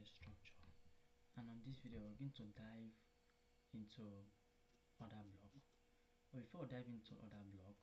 structure, and on this video we're going to dive into other block. But before we dive into other block,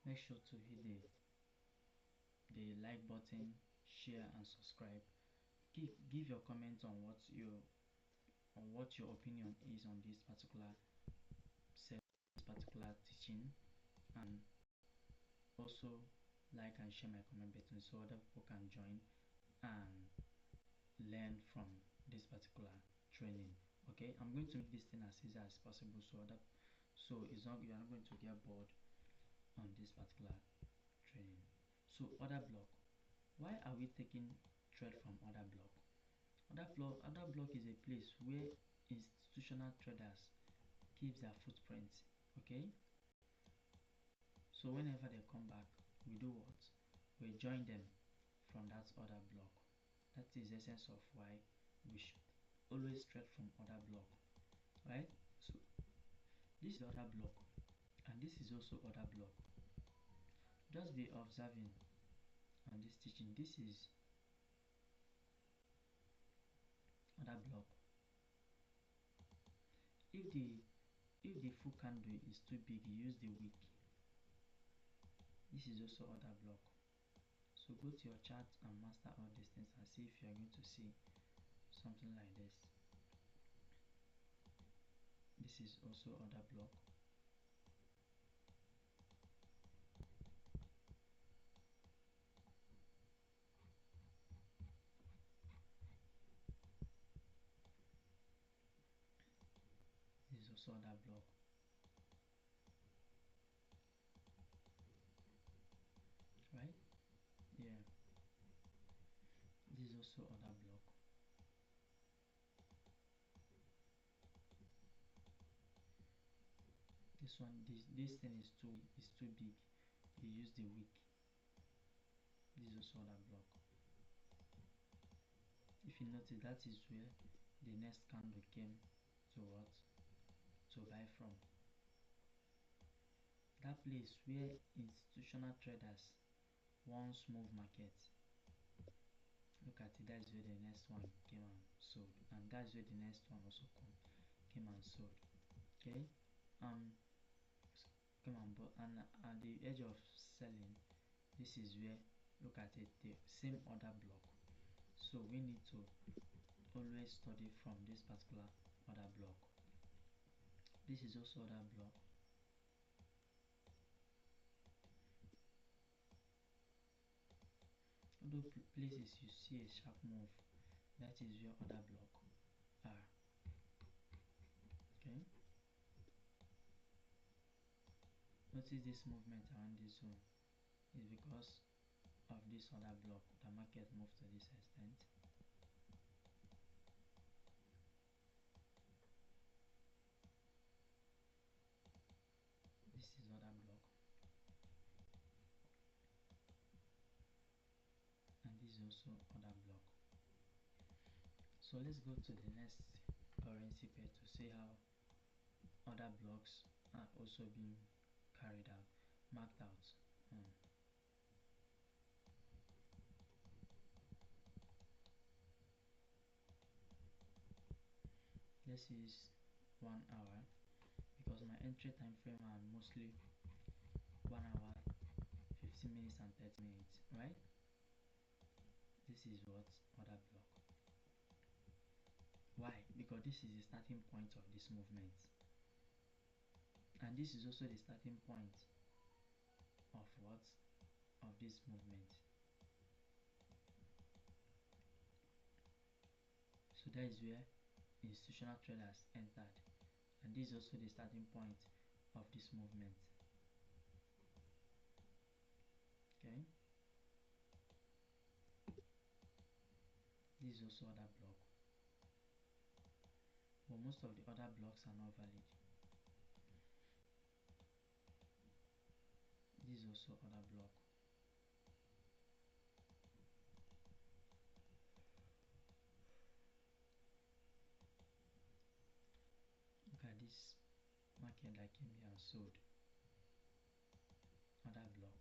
make sure to hit the like button, share and subscribe. Give your comment on what your opinion is on this particular teaching, and also like and share my comment button so other people can join and learn from this particular training. Okay, I'm going to make this thing as easy as possible so you are not going to get bored on this particular training. So other block, why are we taking thread from other block? Other block is a place where institutional traders keep their footprints. Okay, so whenever they come back, we do what? We join them from that other block. That is the essence of why we should always trade from other block, right? So this is other block and this is also other block. Just be observing on this teaching. This is other block. If the full candle is too big, you use the wick. This is also other block. So go to your chart and master all these things and see if you are going to see something like this. This is also other block. This is also other block. Right? Yeah. This is also other block. This one, this thing is too big. You use the wick. This is also other block. If you notice, that is where the next candle came to what? To buy from. That place where institutional traders once move market. Look at it, that is where the next one came and sold, and that is where the next one also came and sold. Okay, come on, but and at the edge of selling, this is where, look at it, the same other block. So we need to always study from this particular other block. This is also other block. Other places you see a sharp move, that is where other block are. Okay, notice this movement around this zone is because of this other block. The market moved to this extent. This is other block, and this is also other block. So let's go to the next currency pair to see how other blocks are also being carried out, marked out. This is 1 hour because my entry time frame are mostly 1 hour, 15 minutes and 30 minutes, right? This is what other block. Why? Because this is the starting point of this movement, and this is also the starting point of what? Of this movement. So that is where institutional traders entered, and this is also the starting point of this movement. Okay, this is also other block, but most of the other blocks are not valid. This is also other block. Look at this market that came here and sold. Other block.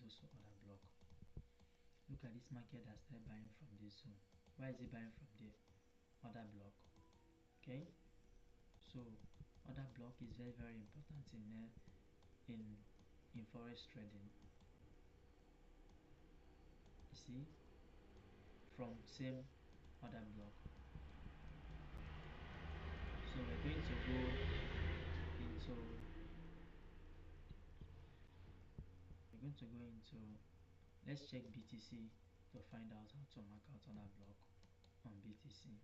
also other block. Look at this market that started buying from this zone. Why is it buying from there? Other block. Okay, so other block is very important in forex trading. You see, from same other block. So we're going to go into let's check BTC to find out how to mark out other block on BTC.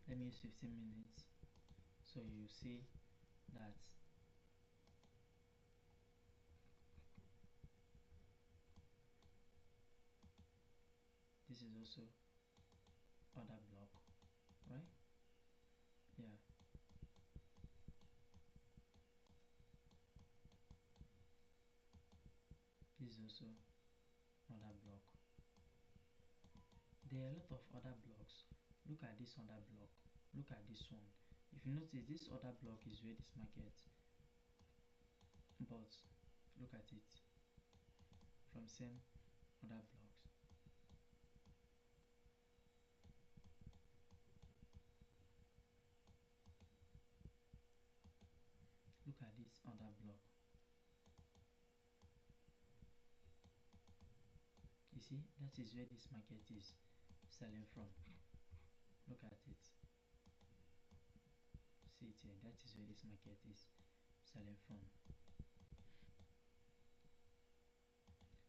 Let me use 15 minutes so you see that this is also other block, right? Yeah, this is also other block. There are a lot of other blocks. Look at this other block. Look at this one. If you notice, this other block is where this market, but look at it from same other blocks. Look at this other block. You see, that is where this market is selling from. Look at it. See it here. That is where this market is selling from.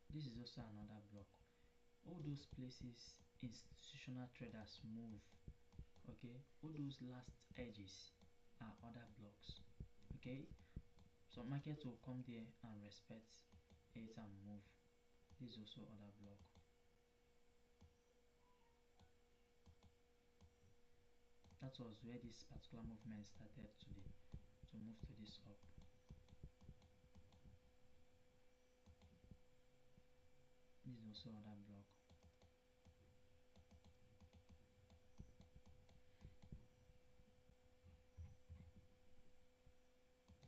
This is also another block. All those places institutional traders move, okay, all those last edges are other blocks. Okay, so market will come there and respect it and move. This is also other block. That was where this particular movement started today to move to this up. This is also other block.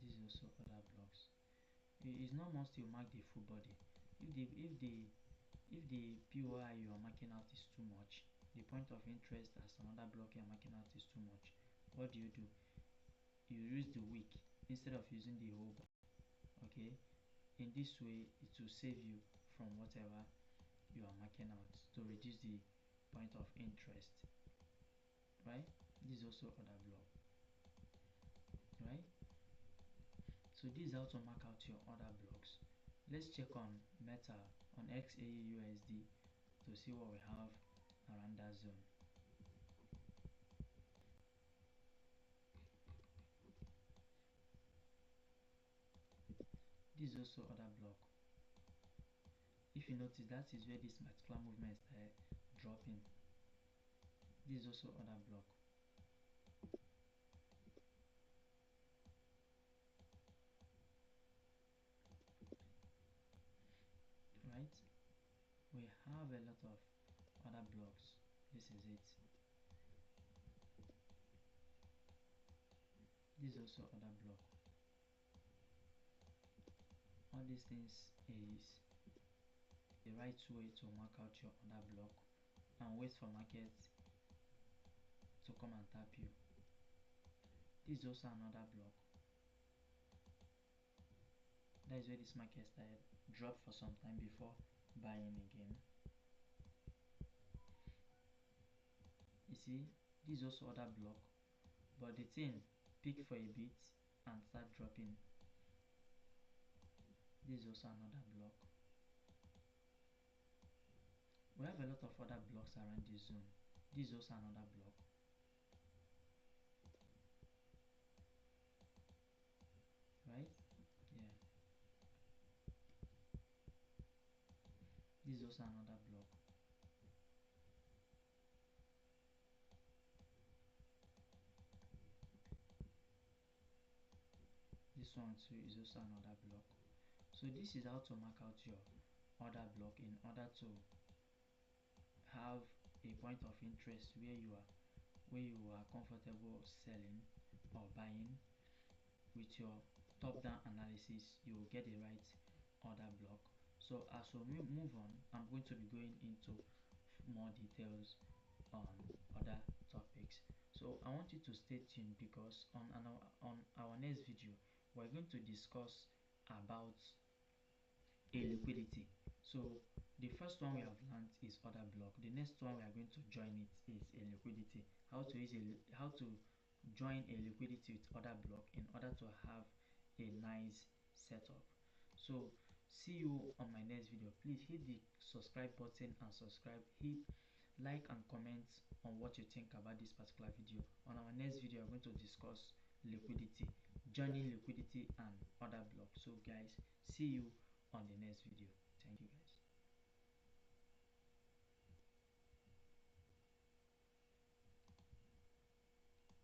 This is also other blocks. It is not must you mark the full body. If the POI you are marking out is too much, the point of interest as another block you are marking out is too much, what do? You use the wick instead of using the whole bar. Okay, in this way it will save you from whatever you are marking out to reduce the point of interest, right? This is also other block, right? So this is how to mark out your other blocks. Let's check on Meta, on XAUUSD, to see what we have around that zone. This is also other block. If you notice, that is where this particular movement started dropping. This is also other block. Right? We have a lot of other blocks. This is it. This is also other block. All these things is the right way to mark out your other block and wait for market to come and tap you. This is also another block. That is where this market started drop for some time before buying again. You see, this is also other block, but the thing peak for a bit and start dropping. This is also another block. We have a lot of other blocks around this zone. This is also another block. Right? Yeah. This is also another block. This one too is also another block. So this is how to mark out your other block in order to have a point of interest where you are comfortable selling or buying with your top-down analysis, you will get the right order block. So as we move on, I'm going to be going into more details on other topics. So I want you to stay tuned, because on our next video we're going to discuss about a liquidity. So the first one we have learned is order block. The next one we are going to join it is a liquidity. How to join a liquidity with order block in order to have a nice setup. So see you on my next video. Please hit the subscribe button and subscribe. Hit like and comment on what you think about this particular video. On our next video, we're going to discuss liquidity, joining liquidity and order block. So guys, see you on the next video. Thank you guys.